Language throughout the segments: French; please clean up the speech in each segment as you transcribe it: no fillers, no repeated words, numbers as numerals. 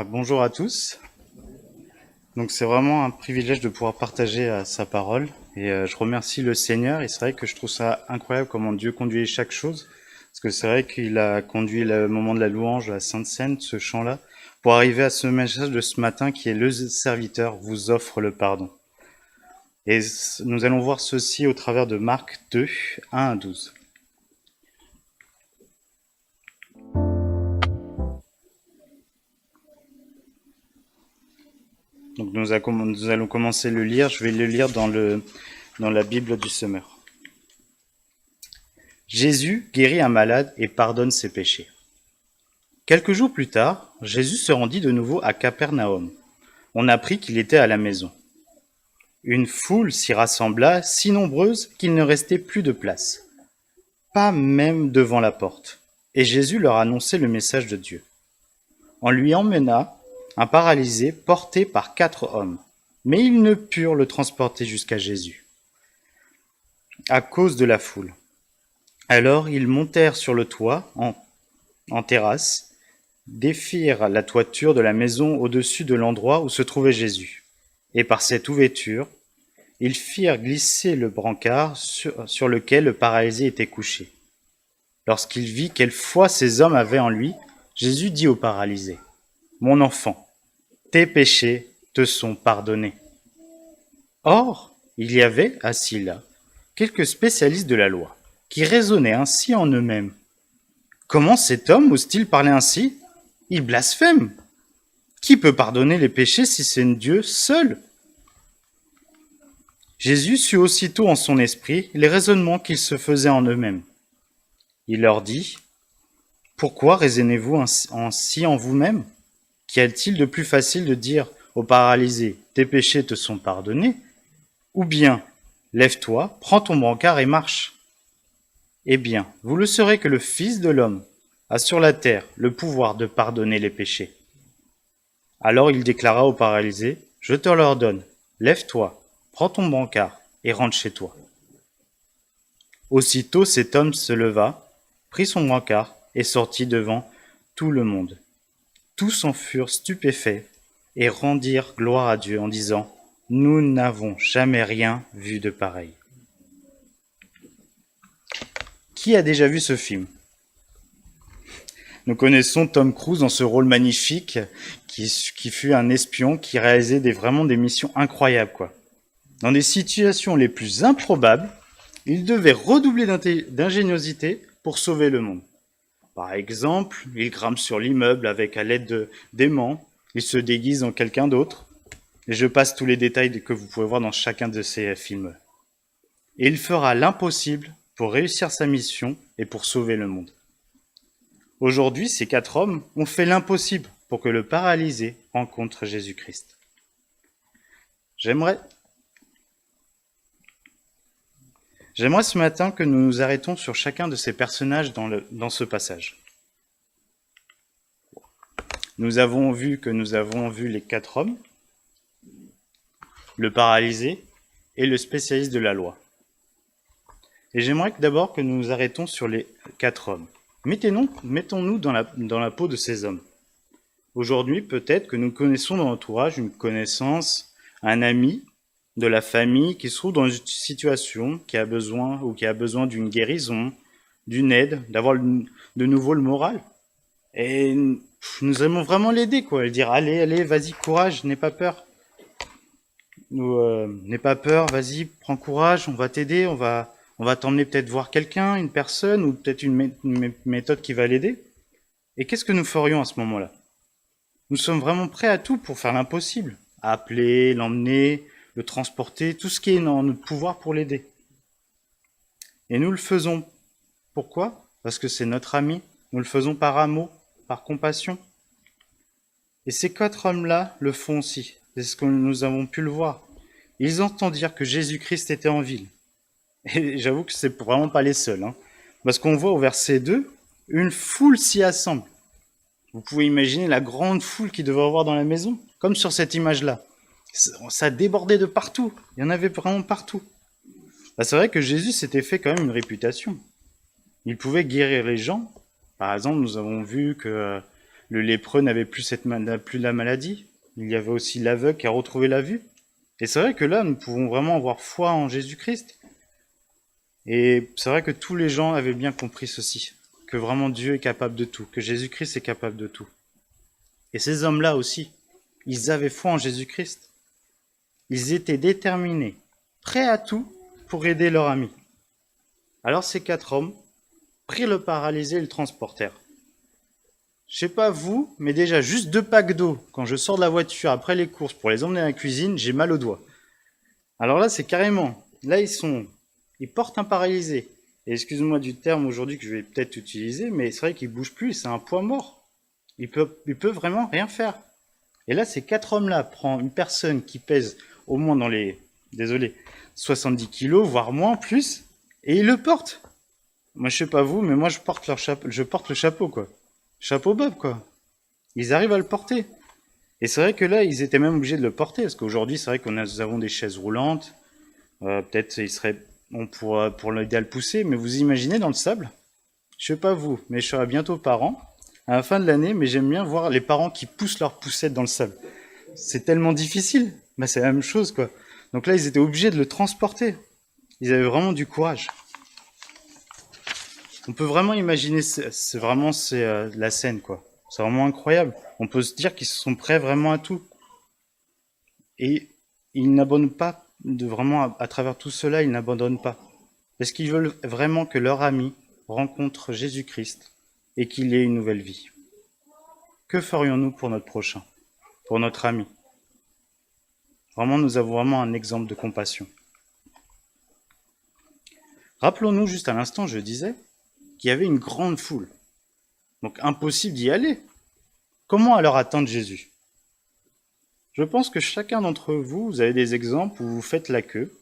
Bonjour à tous. Donc c'est vraiment un privilège de pouvoir partager sa parole et je remercie le Seigneur et c'est vrai que je trouve ça incroyable comment Dieu conduit chaque chose parce que c'est vrai qu'il a conduit le moment de la louange, la Sainte Seine, ce chant-là, pour arriver à ce message de ce matin qui est le serviteur vous offre le pardon. Et nous allons voir ceci au travers de Marc 2, 1 à 12. Donc nous allons commencer le lire. Je vais le lire dans la Bible du Semeur. Jésus guérit un malade et pardonne ses péchés. Quelques jours plus tard, Jésus se rendit de nouveau à Capernaum. On apprit qu'il était à la maison. Une foule s'y rassembla, si nombreuse qu'il ne restait plus de place, pas même devant la porte. Et Jésus leur annonçait le message de Dieu. On lui emmena un paralysé porté par 4 hommes, mais ils ne purent le transporter jusqu'à Jésus, à cause de la foule. Alors ils montèrent sur le toit, en terrasse, défirent la toiture de la maison au-dessus de l'endroit où se trouvait Jésus. Et par cette ouverture, ils firent glisser le brancard sur lequel le paralysé était couché. Lorsqu'il vit quelle foi ces hommes avaient en lui, Jésus dit au paralysé, « Mon enfant, tes péchés te sont pardonnés. » Or, il y avait, assis là, quelques spécialistes de la loi, qui raisonnaient ainsi en eux-mêmes. Comment cet homme ose-t-il parler ainsi? Il blasphème. Qui peut pardonner les péchés si c'est Dieu seul? Jésus sut aussitôt en son esprit les raisonnements qu'ils se faisaient en eux-mêmes. Il leur dit, « Pourquoi raisonnez-vous ainsi en vous-même? Qu'y a-t-il de plus facile de dire au paralysé, « Tes péchés te sont pardonnés » ou bien, « Lève-toi, prends ton brancard et marche » ? Eh bien, vous le saurez que le Fils de l'homme a sur la terre le pouvoir de pardonner les péchés. Alors il déclara au paralysé, « Je te l'ordonne, lève-toi, prends ton brancard et rentre chez toi. » Aussitôt cet homme se leva, prit son brancard et sortit devant tout le monde. Tous en furent stupéfaits et rendirent gloire à Dieu en disant, « Nous n'avons jamais rien vu de pareil. » Qui a déjà vu ce film? Nous connaissons Tom Cruise dans ce rôle magnifique qui fut un espion qui réalisait vraiment des missions incroyables, quoi. Dans des situations les plus improbables, il devait redoubler d'ingéniosité pour sauver le monde. Par exemple, il grimpe sur l'immeuble avec à l'aide d'aimants, il se déguise en quelqu'un d'autre, et je passe tous les détails que vous pouvez voir dans chacun de ces films. Et il fera l'impossible pour réussir sa mission et pour sauver le monde. Aujourd'hui, ces 4 hommes ont fait l'impossible pour que le paralysé rencontre Jésus-Christ. J'aimerais ce matin que nous nous arrêtons sur chacun de ces personnages dans ce passage. Nous avons vu les 4 hommes, le paralysé et le spécialiste de la loi. Et j'aimerais d'abord que nous nous arrêtons sur les 4 hommes. Mettons-nous dans la peau de ces hommes. Aujourd'hui, peut-être que nous connaissons dans notre entourage une connaissance, un ami de la famille qui se trouve dans une situation qui a besoin d'une guérison, d'une aide, d'avoir de nouveau le moral. Et nous aimons vraiment l'aider, quoi. Dire, allez, vas-y, courage, n'aie pas peur. N'aie pas peur, vas-y, prends courage, on va t'aider, on va t'emmener peut-être voir quelqu'un, une personne, ou peut-être une méthode qui va l'aider. Et qu'est-ce que nous ferions à ce moment-là? Nous sommes vraiment prêts à tout pour faire l'impossible. À appeler, l'emmener, le transporter, tout ce qui est dans notre pouvoir pour l'aider. Et nous le faisons. Pourquoi? Parce que c'est notre ami. Nous le faisons par amour, par compassion. Et ces 4 hommes-là le font aussi. C'est ce que nous avons pu le voir. Ils entendent dire que Jésus-Christ était en ville. Et j'avoue que c'est vraiment pas les seuls. Parce qu'on voit au verset 2, une foule s'y assemble. Vous pouvez imaginer la grande foule qu'il devait avoir dans la maison, comme sur cette image-là. Ça débordait de partout. Il y en avait vraiment partout. C'est vrai que Jésus s'était fait quand même une réputation. Il pouvait guérir les gens. Par exemple, nous avons vu que le lépreux n'avait plus, plus la maladie. Il y avait aussi l'aveugle qui a retrouvé la vue. Et c'est vrai que là, nous pouvons vraiment avoir foi en Jésus-Christ. Et c'est vrai que tous les gens avaient bien compris ceci, que vraiment Dieu est capable de tout, que Jésus-Christ est capable de tout. Et ces hommes-là aussi, ils avaient foi en Jésus-Christ. Ils étaient déterminés, prêts à tout pour aider leur ami. Alors ces 4 hommes prirent le paralysé et le transportèrent. Je sais pas vous, mais déjà juste 2 packs d'eau, quand je sors de la voiture après les courses pour les emmener à la cuisine, j'ai mal aux doigts. Alors là, c'est carrément, là ils portent un paralysé. Et excuse-moi du terme aujourd'hui que je vais peut-être utiliser, mais c'est vrai qu'il bouge plus, c'est un poids mort. Il peut vraiment rien faire. Et là, ces 4 hommes-là prennent une personne qui pèse au moins dans les, 70 kilos, voire moins, plus, et ils le portent. Moi, je sais pas vous, mais moi, je porte le chapeau, quoi. Chapeau Bob, quoi. Ils arrivent à le porter. Et c'est vrai que là, ils étaient même obligés de le porter, parce qu'aujourd'hui, c'est vrai que nous avons des chaises roulantes. Peut-être on pourra pour l'aider à le pousser, mais vous imaginez dans le sable? Je sais pas vous, mais je serai bientôt parent à la fin de l'année, mais j'aime bien voir les parents qui poussent leurs poussettes dans le sable. C'est tellement difficile. Bah, c'est la même chose, quoi. Donc là, ils étaient obligés de le transporter. Ils avaient vraiment du courage. On peut vraiment imaginer, c'est vraiment la scène, quoi. C'est vraiment incroyable. On peut se dire qu'ils sont prêts vraiment à tout. Et ils n'abandonnent pas, vraiment, à travers tout cela, ils n'abandonnent pas. Parce qu'ils veulent vraiment que leur ami rencontre Jésus-Christ et qu'il ait une nouvelle vie. Que ferions-nous pour notre prochain, pour notre ami? Vraiment, nous avons vraiment un exemple de compassion. Rappelons-nous juste à l'instant, je disais, qu'il y avait une grande foule. Donc impossible d'y aller. Comment alors attendre Jésus? Je pense que chacun d'entre vous, vous avez des exemples où vous faites la queue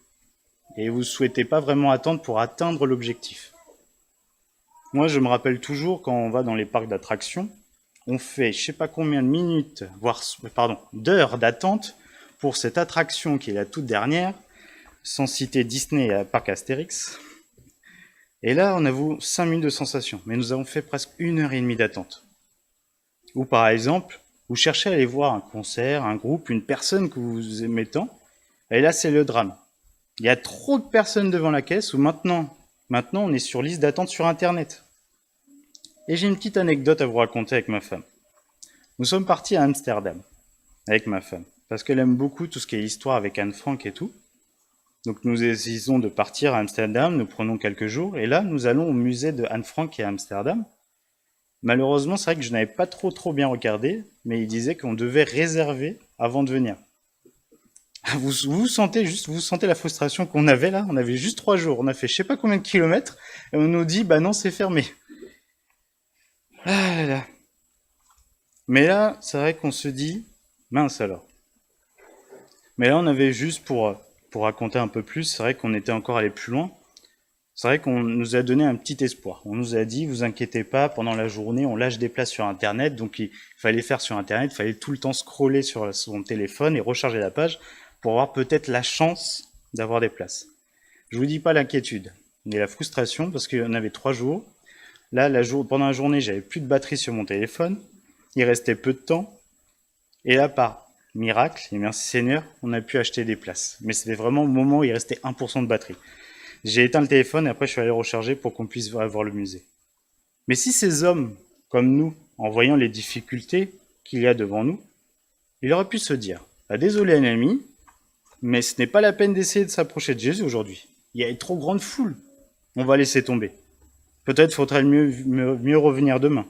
et vous ne souhaitez pas vraiment attendre pour atteindre l'objectif. Moi, je me rappelle toujours quand on va dans les parcs d'attractions, on fait je sais pas combien de minutes, d'heures d'attente pour cette attraction qui est la toute dernière, sans citer Disney et Parc Astérix. Et là, on avoue 5 minutes de sensation, mais nous avons fait presque 1h30 d'attente. Ou par exemple, vous cherchez à aller voir un concert, un groupe, une personne que vous aimez tant, et là c'est le drame. Il y a trop de personnes devant la caisse, ou maintenant on est sur liste d'attente sur Internet. Et j'ai une petite anecdote à vous raconter avec ma femme. Nous sommes partis à Amsterdam, avec ma femme, parce qu'elle aime beaucoup tout ce qui est histoire avec Anne Frank et tout. Donc nous décidons de partir à Amsterdam, nous prenons quelques jours, et là nous allons au musée de Anne Frank qui est à Amsterdam. Malheureusement, c'est vrai que je n'avais pas trop bien regardé, mais il disait qu'on devait réserver avant de venir. Vous sentez la frustration qu'on avait là? On avait juste 3 jours, on a fait je sais pas combien de kilomètres, et on nous dit, bah non, c'est fermé. Ah là là. Mais là, c'est vrai qu'on se dit, mince alors. Mais là, on avait juste pour raconter un peu plus, c'est vrai qu'on était encore allé plus loin. C'est vrai qu'on nous a donné un petit espoir. On nous a dit, vous inquiétez pas, pendant la journée, on lâche des places sur Internet. Donc, il fallait faire sur Internet, il fallait tout le temps scroller sur son téléphone et recharger la page pour avoir peut-être la chance d'avoir des places. Je vous dis pas l'inquiétude, mais la frustration, parce qu'il y en avait 3 jours. Là, pendant la journée, j'avais plus de batterie sur mon téléphone. Il restait peu de temps. Et là, par miracle, et merci Seigneur, on a pu acheter des places. Mais c'était vraiment le moment où il restait 1% de batterie. J'ai éteint le téléphone et après je suis allé recharger pour qu'on puisse voir le musée. Mais si ces hommes, comme nous, en voyant les difficultés qu'il y a devant nous, il aurait pu se dire, ah, désolé un ami, mais ce n'est pas la peine d'essayer de s'approcher de Jésus aujourd'hui. Il y a une trop grande foule. On va laisser tomber. Peut-être faudrait mieux revenir demain.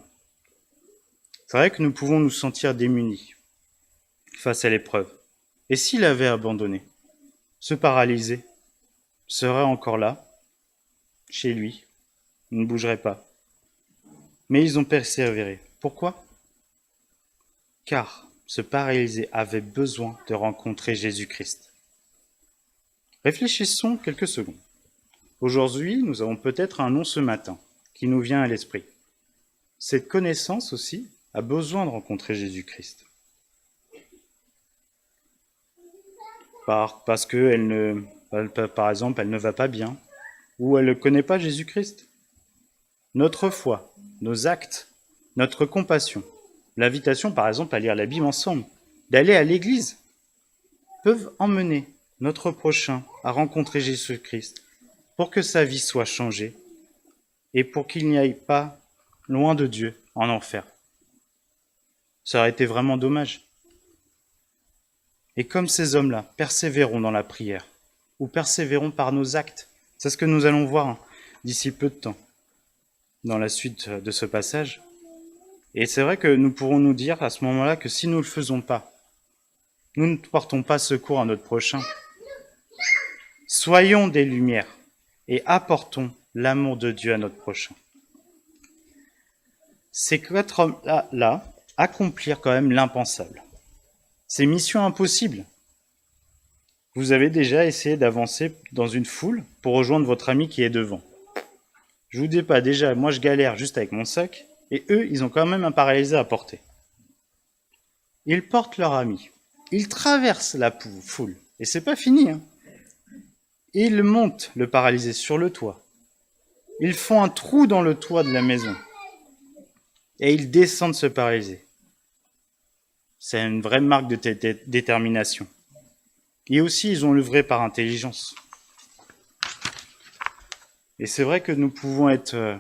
C'est vrai que nous pouvons nous sentir démunis face à l'épreuve. Et s'il avait abandonné, se paralyser, serait encore là, chez lui, il ne bougerait pas. Mais ils ont persévéré. Pourquoi? Car ce paralysé avait besoin de rencontrer Jésus-Christ. Réfléchissons quelques secondes. Aujourd'hui, nous avons peut-être un nom ce matin qui nous vient à l'esprit. Cette connaissance aussi a besoin de rencontrer Jésus-Christ. Parce que par exemple, elle ne va pas bien, ou elle ne connaît pas Jésus-Christ. Notre foi, nos actes, notre compassion l'invitation par exemple à lire la Bible ensemble, d'aller à l'église, peuvent emmener notre prochain à rencontrer Jésus-Christ pour que sa vie soit changée et pour qu'il n'y aille pas loin de Dieu en enfer. Ça aurait été vraiment dommage. Et comme ces hommes-là persévérons dans la prière, ou persévérons par nos actes, c'est ce que nous allons voir d'ici peu de temps, dans la suite de ce passage. Et c'est vrai que nous pourrons nous dire à ce moment-là que si nous ne le faisons pas, nous ne portons pas secours à notre prochain. Soyons des lumières et apportons l'amour de Dieu à notre prochain. Ces 4 hommes-là accomplirent quand même l'impensable. C'est mission impossible. Vous avez déjà essayé d'avancer dans une foule pour rejoindre votre ami qui est devant. Je vous dis pas, déjà, moi je galère juste avec mon sac, et eux, ils ont quand même un paralysé à porter. Ils portent leur ami. Ils traversent la foule. Et c'est pas fini, hein. Ils montent le paralysé sur le toit. Ils font un trou dans le toit de la maison. Et ils descendent ce paralysé. C'est une vraie marque de détermination. Et aussi, ils ont œuvré par intelligence. Et c'est vrai que nous pouvons être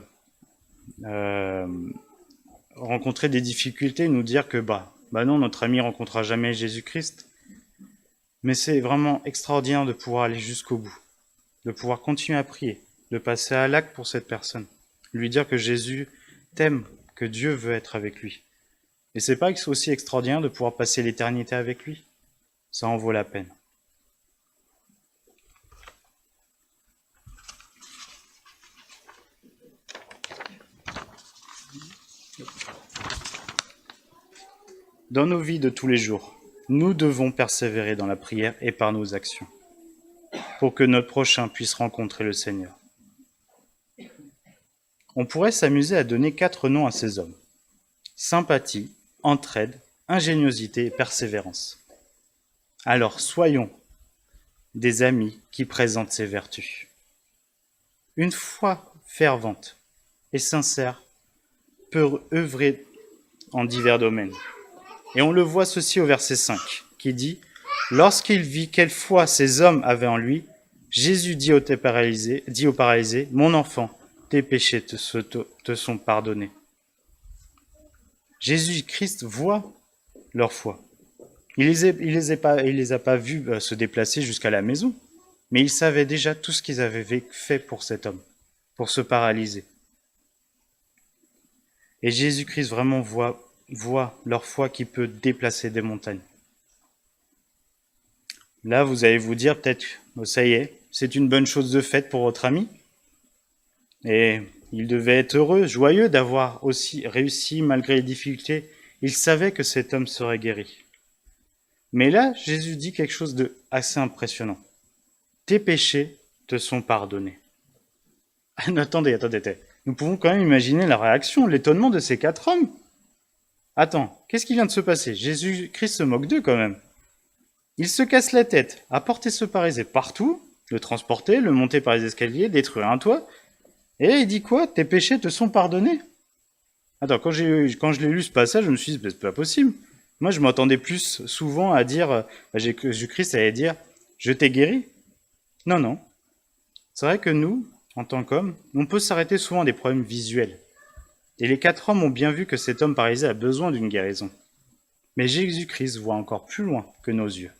rencontrer des difficultés, nous dire que bah non, notre ami rencontrera jamais Jésus-Christ. Mais c'est vraiment extraordinaire de pouvoir aller jusqu'au bout, de pouvoir continuer à prier, de passer à l'acte pour cette personne, lui dire que Jésus t'aime, que Dieu veut être avec lui. Et c'est pas aussi extraordinaire de pouvoir passer l'éternité avec lui. Ça en vaut la peine. Dans nos vies de tous les jours, nous devons persévérer dans la prière et par nos actions, pour que notre prochain puisse rencontrer le Seigneur. On pourrait s'amuser à donner 4 noms à ces hommes. Sympathie, entraide, ingéniosité et persévérance. Alors soyons des amis qui présentent ces vertus. Une foi fervente et sincère peut œuvrer en divers domaines. Et on le voit ceci au verset 5, qui dit « Lorsqu'il vit quelle foi ces hommes avaient en lui, Jésus dit au paralysé, « Mon enfant, tes péchés te sont pardonnés. » Jésus-Christ voit leur foi. Il les a pas vus se déplacer jusqu'à la maison, mais il savait déjà tout ce qu'ils avaient fait pour cet homme, pour ce paralysé. Et Jésus-Christ vraiment voit leur foi qui peut déplacer des montagnes. Là, vous allez vous dire peut-être, ça y est, c'est une bonne chose de faite pour votre ami. Et il devait être heureux, joyeux d'avoir aussi réussi malgré les difficultés. Il savait que cet homme serait guéri. Mais là, Jésus dit quelque chose de assez impressionnant. Tes péchés te sont pardonnés. Attendez. Nous pouvons quand même imaginer la réaction, l'étonnement de ces 4 hommes. Attends, qu'est-ce qui vient de se passer? Jésus-Christ se moque d'eux quand même. Il se casse la tête à porter ce paralysé partout, le transporter, le monter par les escaliers, détruire un toit. Et là, il dit quoi? Tes péchés te sont pardonnés? Attends, quand je l'ai lu ce passage, je me suis dit, c'est pas possible. Moi, je m'attendais plus souvent à dire, Jésus-Christ allait dire, je t'ai guéri. Non. C'est vrai que nous, en tant qu'hommes, on peut s'arrêter souvent à des problèmes visuels. Et les 4 hommes ont bien vu que cet homme paralysé a besoin d'une guérison. Mais Jésus-Christ voit encore plus loin que nos yeux.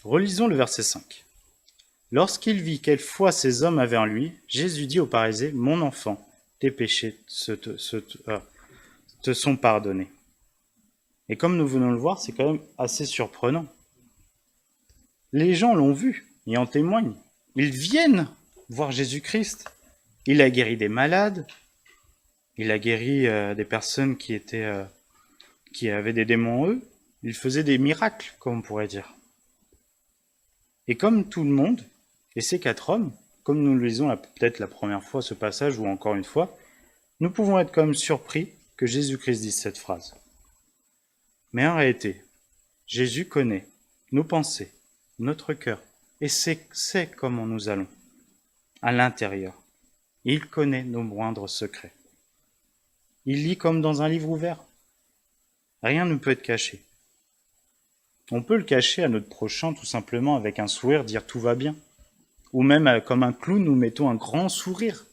Relisons le verset 5. Lorsqu'il vit quelle foi ces hommes avaient en lui, Jésus dit au paralysé, « Mon enfant, tes péchés te sont pardonnés. » Et comme nous venons de le voir, c'est quand même assez surprenant. Les gens l'ont vu et en témoignent. Ils viennent voir Jésus-Christ. Il a guéri des malades. Il a guéri des personnes qui avaient des démons en eux. Il faisait des miracles, comme on pourrait dire. Et comme tout le monde, et ces 4 hommes, comme nous le lisons peut-être la première fois ce passage ou encore une fois, nous pouvons être quand même surpris que Jésus-Christ dise cette phrase. Mais en réalité, Jésus connaît nos pensées, notre cœur, et sait comment nous allons, à l'intérieur. Il connaît nos moindres secrets. Il lit comme dans un livre ouvert. Rien ne peut être caché. On peut le cacher à notre prochain tout simplement avec un sourire, dire tout va bien. Ou même comme un clown, nous mettons un grand sourire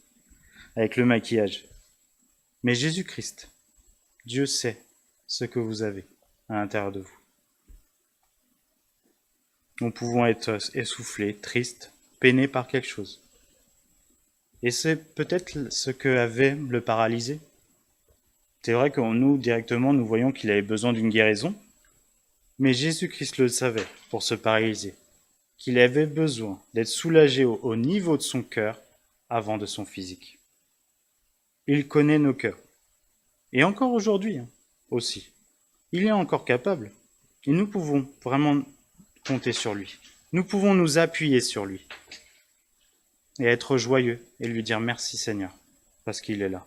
avec le maquillage. Mais Jésus-Christ, Dieu sait ce que vous avez à l'intérieur de vous. Nous pouvons être essoufflés, tristes, peinés par quelque chose. Et c'est peut-être ce que avait le paralysé. C'est vrai que nous, directement, nous voyons qu'il avait besoin d'une guérison, mais Jésus-Christ le savait pour ce paralysé, qu'il avait besoin d'être soulagé au niveau de son cœur avant de son physique. Il connaît nos cœurs. Et encore aujourd'hui aussi. Il est encore capable. Et nous pouvons vraiment compter sur lui. Nous pouvons nous appuyer sur lui. Et être joyeux et lui dire merci Seigneur, parce qu'il est là.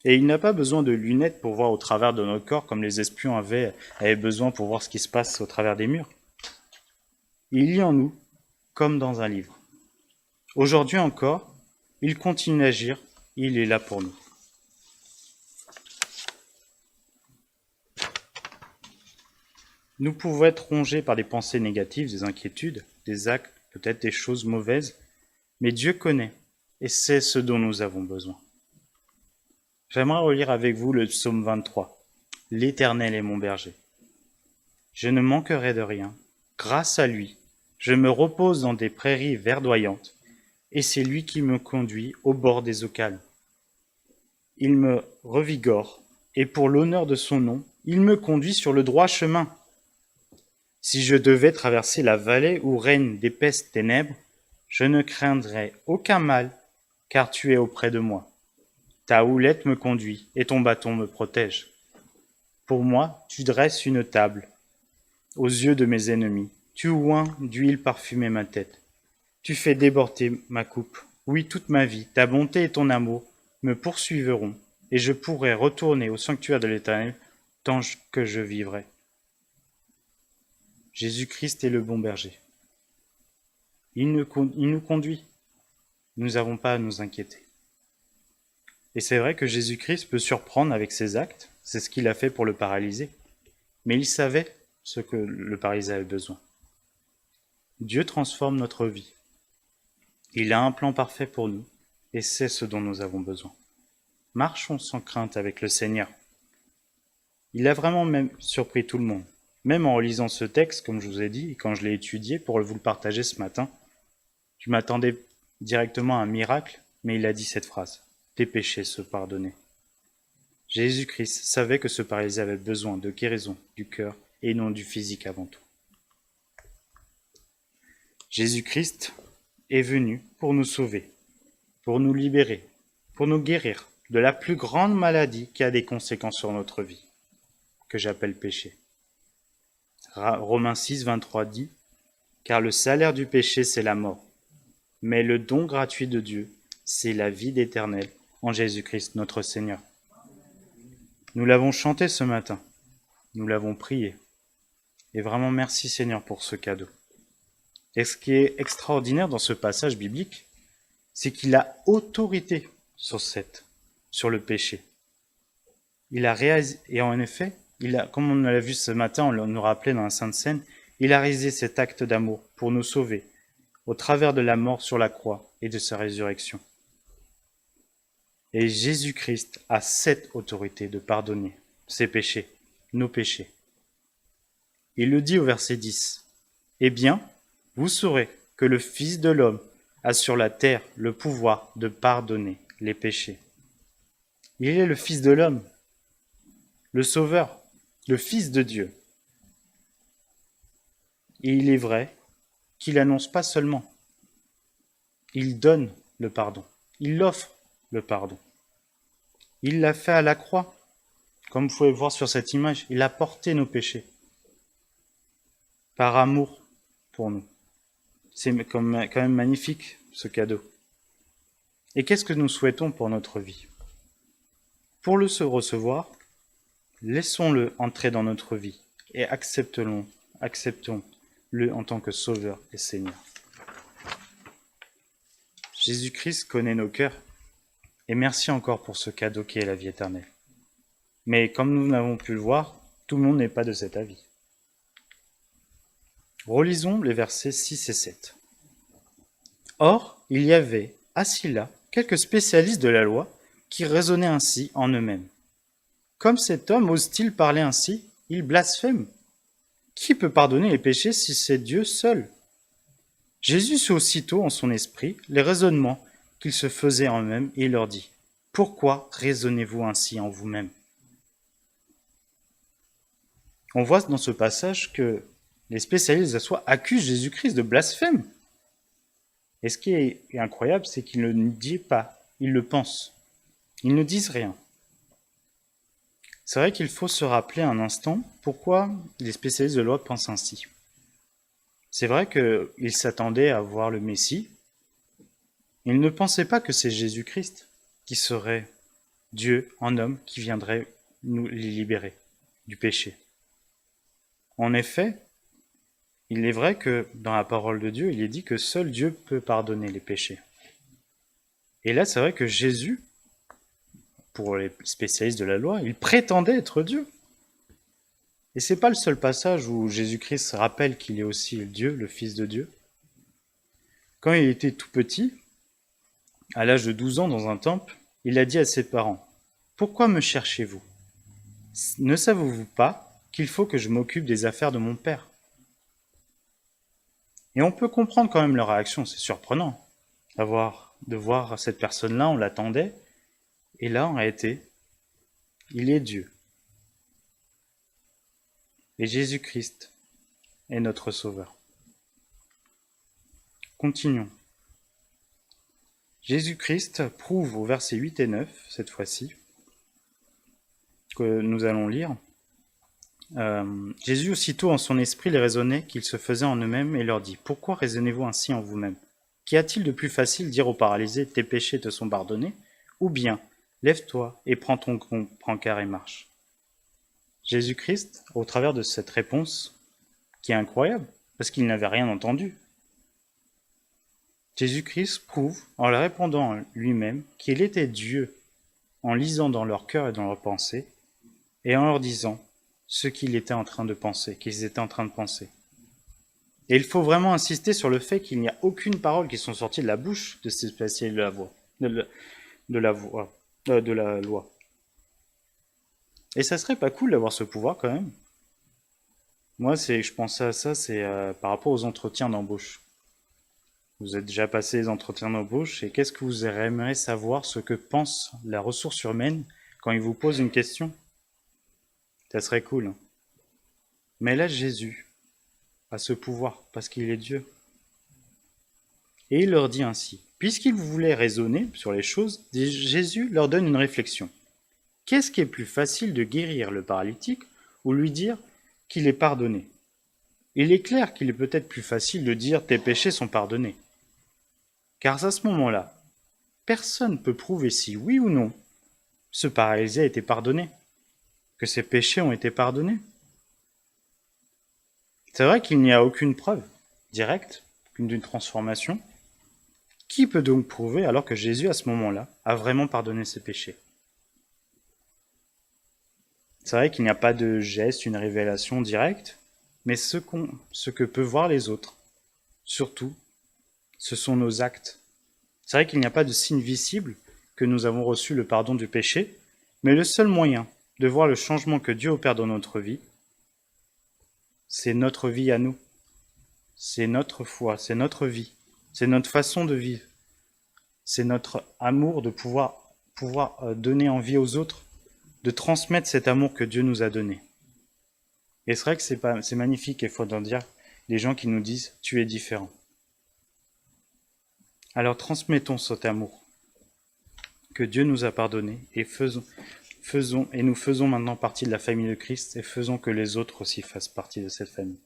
Et il n'a pas besoin de lunettes pour voir au travers de notre corps comme les espions avaient besoin pour voir ce qui se passe au travers des murs. Il lit en nous comme dans un livre. Aujourd'hui encore, il continue d'agir, il est là pour nous. Nous pouvons être rongés par des pensées négatives, des inquiétudes, des actes, peut-être des choses mauvaises, mais Dieu connaît et sait ce dont nous avons besoin. J'aimerais relire avec vous le psaume 23. L'Éternel est mon berger. Je ne manquerai de rien. Grâce à lui, je me repose dans des prairies verdoyantes, et c'est lui qui me conduit au bord des eaux calmes. Il me revigore, et pour l'honneur de son nom, il me conduit sur le droit chemin. Si je devais traverser la vallée où règnent d'épaisses ténèbres, je ne craindrais aucun mal, car tu es auprès de moi. Ta houlette me conduit et ton bâton me protège. Pour moi, tu dresses une table aux yeux de mes ennemis. Tu oins d'huile parfumée ma tête. Tu fais déborder ma coupe. Oui, toute ma vie, ta bonté et ton amour me poursuivront, et je pourrai retourner au sanctuaire de l'Éternel tant que je vivrai. Jésus-Christ est le bon berger. Il nous conduit. Nous n'avons pas à nous inquiéter. Et c'est vrai que Jésus-Christ peut surprendre avec ses actes, c'est ce qu'il a fait pour le paralysé. Mais il savait ce que le paralysé avait besoin. Dieu transforme notre vie. Il a un plan parfait pour nous, et c'est ce dont nous avons besoin. Marchons sans crainte avec le Seigneur. Il a vraiment même surpris tout le monde. Même en lisant ce texte, comme je vous ai dit, et quand je l'ai étudié pour vous le partager ce matin, je m'attendais directement à un miracle, mais il a dit cette phrase. Tes péchés se pardonnés. Jésus-Christ savait que ce paralysé avait besoin de guérison du cœur et non du physique avant tout. Jésus-Christ est venu pour nous sauver, pour nous libérer, pour nous guérir de la plus grande maladie qui a des conséquences sur notre vie, que j'appelle péché. Romains 6, 23 dit « Car le salaire du péché, c'est la mort, mais le don gratuit de Dieu, c'est la vie éternelle en Jésus-Christ notre Seigneur. » Nous l'avons chanté ce matin, nous l'avons prié, et vraiment merci Seigneur pour ce cadeau. Et ce qui est extraordinaire dans ce passage biblique, c'est qu'il a autorité sur le péché. Il a réalisé, et en effet, comme on l'a vu ce matin, on nous rappelait dans la Sainte Seine, il a réalisé cet acte d'amour pour nous sauver, au travers de la mort sur la croix et de sa résurrection. Et Jésus-Christ a cette autorité de pardonner ses péchés, nos péchés. Il le dit au verset 10. « Eh bien, vous saurez que le Fils de l'homme a sur la terre le pouvoir de pardonner les péchés. » Il est le Fils de l'homme, le Sauveur, le Fils de Dieu. Et il est vrai qu'il annonce pas seulement, il donne le pardon, il offre le pardon. Il l'a fait à la croix, comme vous pouvez voir sur cette image, il a porté nos péchés par amour pour nous. C'est quand même magnifique, ce cadeau. Et qu'est-ce que nous souhaitons pour notre vie? Pour le recevoir, laissons-le entrer dans notre vie et acceptons-le en tant que Sauveur et Seigneur. Jésus-Christ connaît nos cœurs. Et merci encore pour ce cadeau qui est la vie éternelle. Mais comme nous l'avons pu le voir, tout le monde n'est pas de cet avis. Relisons les versets 6 et 7. Or, il y avait, assis là, quelques spécialistes de la loi qui raisonnaient ainsi en eux-mêmes. Comme cet homme ose-t-il parler ainsi? Il blasphème. Qui peut pardonner les péchés si c'est Dieu seul? Jésus sut aussitôt en son esprit les raisonnements qu'ils se faisaient en eux-mêmes et il leur dit: Pourquoi raisonnez-vous ainsi en vous-mêmes? On voit dans ce passage que les spécialistes de la loi accusent Jésus-Christ de blasphème. Et ce qui est incroyable, c'est qu'ils ne le disent pas, ils le pensent. Ils ne disent rien. C'est vrai qu'il faut se rappeler un instant pourquoi les spécialistes de la loi pensent ainsi. C'est vrai qu'ils s'attendaient à voir le Messie. Ils ne pensaient pas que c'est Jésus-Christ qui serait Dieu en homme qui viendrait nous les libérer du péché. En effet, il est vrai que dans la parole de Dieu, il est dit que seul Dieu peut pardonner les péchés. Et là, c'est vrai que Jésus, pour les spécialistes de la loi, il prétendait être Dieu. Et c'est pas le seul passage où Jésus-Christ rappelle qu'il est aussi Dieu, le Fils de Dieu. Quand il était tout petit, à l'âge de 12 ans dans un temple, il a dit à ses parents: « Pourquoi me cherchez-vous? Ne savez-vous pas qu'il faut que je m'occupe des affaires de mon Père ?» Et on peut comprendre quand même leur réaction, c'est surprenant de voir cette personne-là, on l'attendait, et là, en réalité, il est Dieu. Et Jésus-Christ est notre Sauveur. Continuons. Jésus-Christ prouve au verset 8 et 9, cette fois-ci, que nous allons lire. Jésus aussitôt en son esprit les raisonnait qu'ils se faisaient en eux-mêmes et leur dit: « Pourquoi raisonnez-vous ainsi en vous-mêmes? Qu'y a-t-il de plus facile dire au paralysé: tes péchés te sont pardonnés, ou bien lève-toi et prends ton brancard et marche? » Jésus-Christ, au travers de cette réponse, qui est incroyable, parce qu'il n'avait rien entendu, Jésus-Christ prouve, en leur répondant lui-même, qu'il était Dieu, en lisant dans leur cœur et dans leurs pensées, et en leur disant ce qu'ils étaient en train de penser, Et il faut vraiment insister sur le fait qu'il n'y a aucune parole qui sont sorties de la bouche de ces spécialistes de la loi. Et ça serait pas cool d'avoir ce pouvoir quand même. Moi, je pensais à ça, c'est par rapport aux entretiens d'embauche. Vous êtes déjà passé les entretiens d'embauche et qu'est-ce que vous aimeriez savoir ce que pense la ressource humaine quand il vous pose une question? Ça serait cool. Mais là, Jésus a ce pouvoir parce qu'il est Dieu. Et il leur dit ainsi: puisqu'ils voulaient raisonner sur les choses, Jésus leur donne une réflexion. Qu'est-ce qui est plus facile de guérir le paralytique ou lui dire qu'il est pardonné? Il est clair qu'il est peut-être plus facile de dire tes péchés sont pardonnés. Car à ce moment-là, personne ne peut prouver si oui ou non ce paralysé a été pardonné, que ses péchés ont été pardonnés. C'est vrai qu'il n'y a aucune preuve directe d'une transformation. Qui peut donc prouver alors que Jésus, à ce moment-là, a vraiment pardonné ses péchés? C'est vrai qu'il n'y a pas de geste, une révélation directe, mais ce que peuvent voir les autres, surtout, ce sont nos actes. C'est vrai qu'il n'y a pas de signe visible que nous avons reçu le pardon du péché, mais le seul moyen de voir le changement que Dieu opère dans notre vie, c'est notre vie à nous. C'est notre foi, c'est notre vie, c'est notre façon de vivre. C'est notre amour de pouvoir donner envie aux autres, de transmettre cet amour que Dieu nous a donné. Et c'est vrai que c'est magnifique, et il faut en dire, les gens qui nous disent « tu es différent ». Alors transmettons cet amour que Dieu nous a pardonné et nous faisons maintenant partie de la famille de Christ et faisons que les autres aussi fassent partie de cette famille.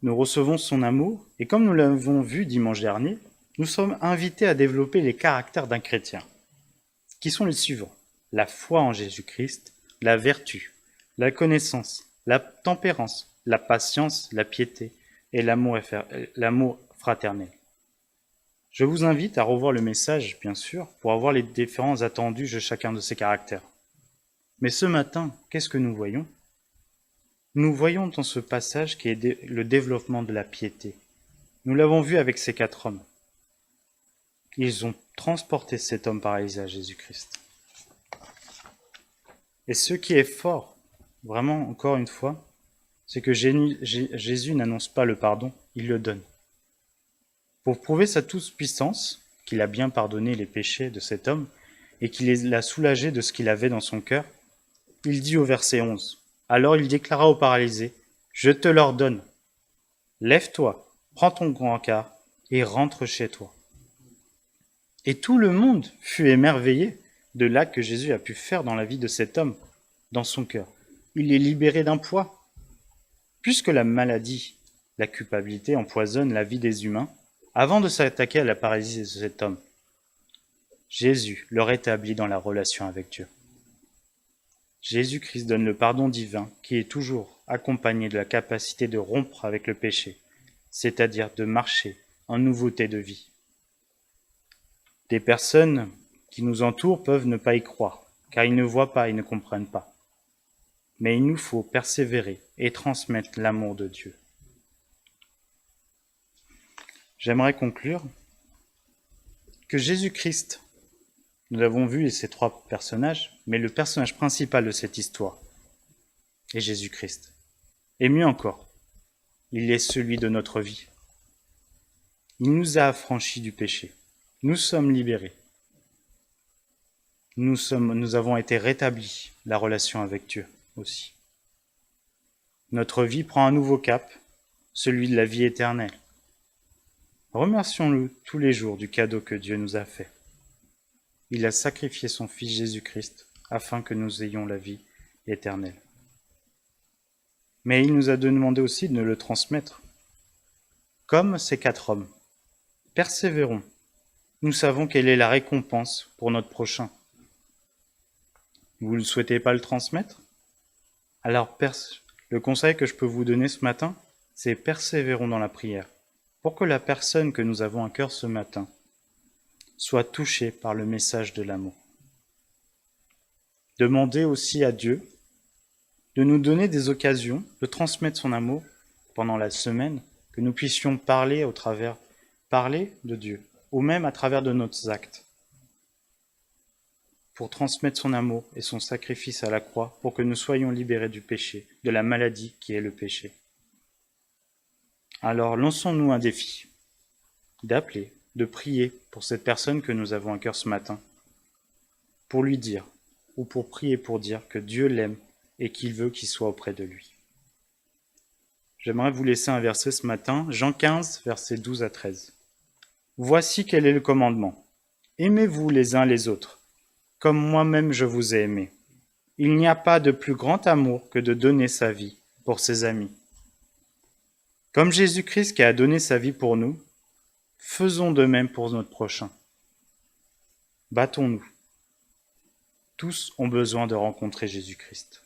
Nous recevons son amour et comme nous l'avons vu dimanche dernier, nous sommes invités à développer les caractères d'un chrétien, qui sont les suivants: la foi en Jésus-Christ, la vertu, la connaissance, la tempérance, la patience, la piété et l'amour fraternel. Je vous invite à revoir le message, bien sûr, pour avoir les différents attendus de chacun de ces caractères. Mais ce matin, qu'est-ce que nous voyons? Nous voyons dans ce passage qui est le développement de la piété. Nous l'avons vu avec ces 4 hommes. Ils ont transporté cet homme paralysé à Jésus-Christ. Et ce qui est fort, vraiment, encore une fois, c'est que Jésus n'annonce pas le pardon, il le donne. Pour prouver sa toute-puissance, qu'il a bien pardonné les péchés de cet homme et qu'il l'a soulagé de ce qu'il avait dans son cœur, il dit au verset 11, « Alors il déclara au paralysé, « Je te l'ordonne, lève-toi, prends ton grand encart et rentre chez toi. » Et tout le monde fut émerveillé de l'acte que Jésus a pu faire dans la vie de cet homme, dans son cœur. Il est libéré d'un poids. Puisque la maladie, la culpabilité empoisonne la vie des humains, avant de s'attaquer à la paralysie de cet homme, Jésus le rétablit dans la relation avec Dieu. Jésus-Christ donne le pardon divin qui est toujours accompagné de la capacité de rompre avec le péché, c'est-à-dire de marcher en nouveauté de vie. Des personnes qui nous entourent peuvent ne pas y croire, car ils ne voient pas et ne comprennent pas. Mais il nous faut persévérer et transmettre l'amour de Dieu. J'aimerais conclure que Jésus-Christ, nous l'avons vu, et ces 3 personnages, mais le personnage principal de cette histoire est Jésus-Christ. Et mieux encore, il est celui de notre vie. Il nous a affranchis du péché. Nous sommes libérés. Nous avons été rétablis, la relation avec Dieu aussi. Notre vie prend un nouveau cap, celui de la vie éternelle. Remercions-le tous les jours du cadeau que Dieu nous a fait. Il a sacrifié son Fils Jésus-Christ afin que nous ayons la vie éternelle. Mais il nous a demandé aussi de le transmettre. Comme ces 4 hommes, persévérons. Nous savons quelle est la récompense pour notre prochain. Vous ne souhaitez pas le transmettre? Alors, le conseil que je peux vous donner ce matin, c'est persévérons dans la prière, pour que la personne que nous avons à cœur ce matin soit touchée par le message de l'amour. Demandez aussi à Dieu de nous donner des occasions de transmettre son amour pendant la semaine, que nous puissions parler de Dieu, ou même à travers de nos actes, pour transmettre son amour et son sacrifice à la croix, pour que nous soyons libérés du péché, de la maladie qui est le péché. Alors lançons-nous un défi, d'appeler, de prier pour cette personne que nous avons à cœur ce matin, pour lui dire, ou pour prier pour dire que Dieu l'aime et qu'il veut qu'il soit auprès de lui. J'aimerais vous laisser un verset ce matin, Jean 15, versets 12 à 13. Voici quel est le commandement. Aimez-vous les uns les autres, comme moi-même je vous ai aimé. Il n'y a pas de plus grand amour que de donner sa vie pour ses amis. Comme Jésus-Christ qui a donné sa vie pour nous, faisons de même pour notre prochain. Battons-nous. Tous ont besoin de rencontrer Jésus-Christ.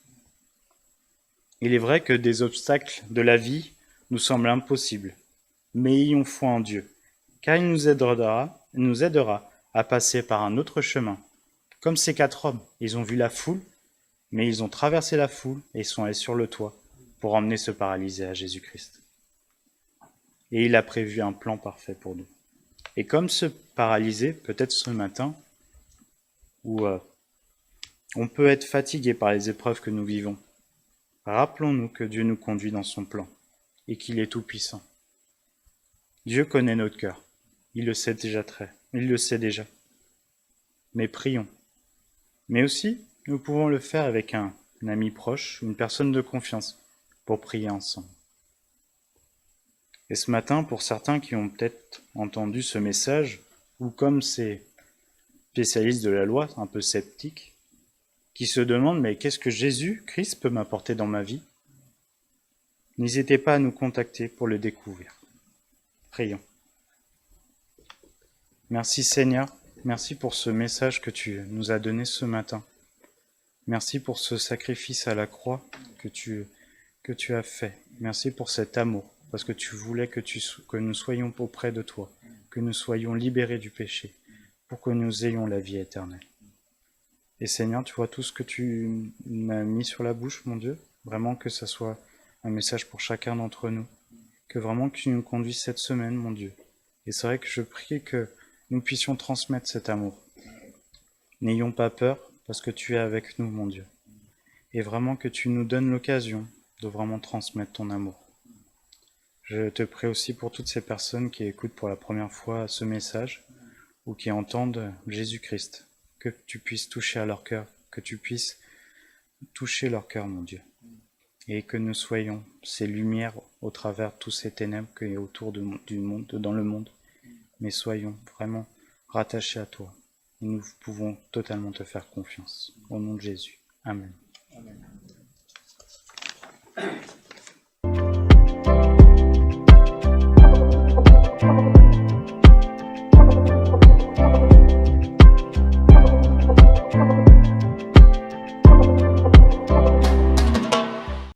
Il est vrai que des obstacles de la vie nous semblent impossibles, mais ayons foi en Dieu, car il nous aidera à passer par un autre chemin. Comme ces 4 hommes, ils ont vu la foule, mais ils ont traversé la foule et sont allés sur le toit pour emmener ce paralysé à Jésus-Christ. Et il a prévu un plan parfait pour nous. Et comme ce paralysé, peut-être ce matin, où on peut être fatigué par les épreuves que nous vivons, rappelons-nous que Dieu nous conduit dans son plan et qu'il est tout-puissant. Dieu connaît notre cœur. Il le sait déjà. Mais prions. Mais aussi, nous pouvons le faire avec un ami proche, une personne de confiance, pour prier ensemble. Et ce matin, pour certains qui ont peut-être entendu ce message, ou comme ces spécialistes de la loi, un peu sceptiques, qui se demandent « mais qu'est-ce que Jésus-Christ peut m'apporter dans ma vie ?» N'hésitez pas à nous contacter pour le découvrir. Prions. Merci Seigneur, merci pour ce message que tu nous as donné ce matin. Merci pour ce sacrifice à la croix que tu as fait. Merci pour cet amour, parce que tu voulais que nous soyons auprès de toi, que nous soyons libérés du péché, pour que nous ayons la vie éternelle. Et Seigneur, tu vois tout ce que tu m'as mis sur la bouche, mon Dieu, vraiment que ça soit un message pour chacun d'entre nous, que vraiment que tu nous conduises cette semaine, mon Dieu. Et c'est vrai que je prie que nous puissions transmettre cet amour. N'ayons pas peur, parce que tu es avec nous, mon Dieu. Et vraiment que tu nous donnes l'occasion de vraiment transmettre ton amour. Je te prie aussi pour toutes ces personnes qui écoutent pour la première fois ce message, ou qui entendent Jésus-Christ, que tu puisses toucher à leur cœur, que tu puisses toucher leur cœur, mon Dieu. Et que nous soyons ces lumières au travers de tous ces ténèbres qui est autour du monde, dans le monde. Mais soyons vraiment rattachés à toi. Et nous pouvons totalement te faire confiance. Au nom de Jésus. Amen. Amen.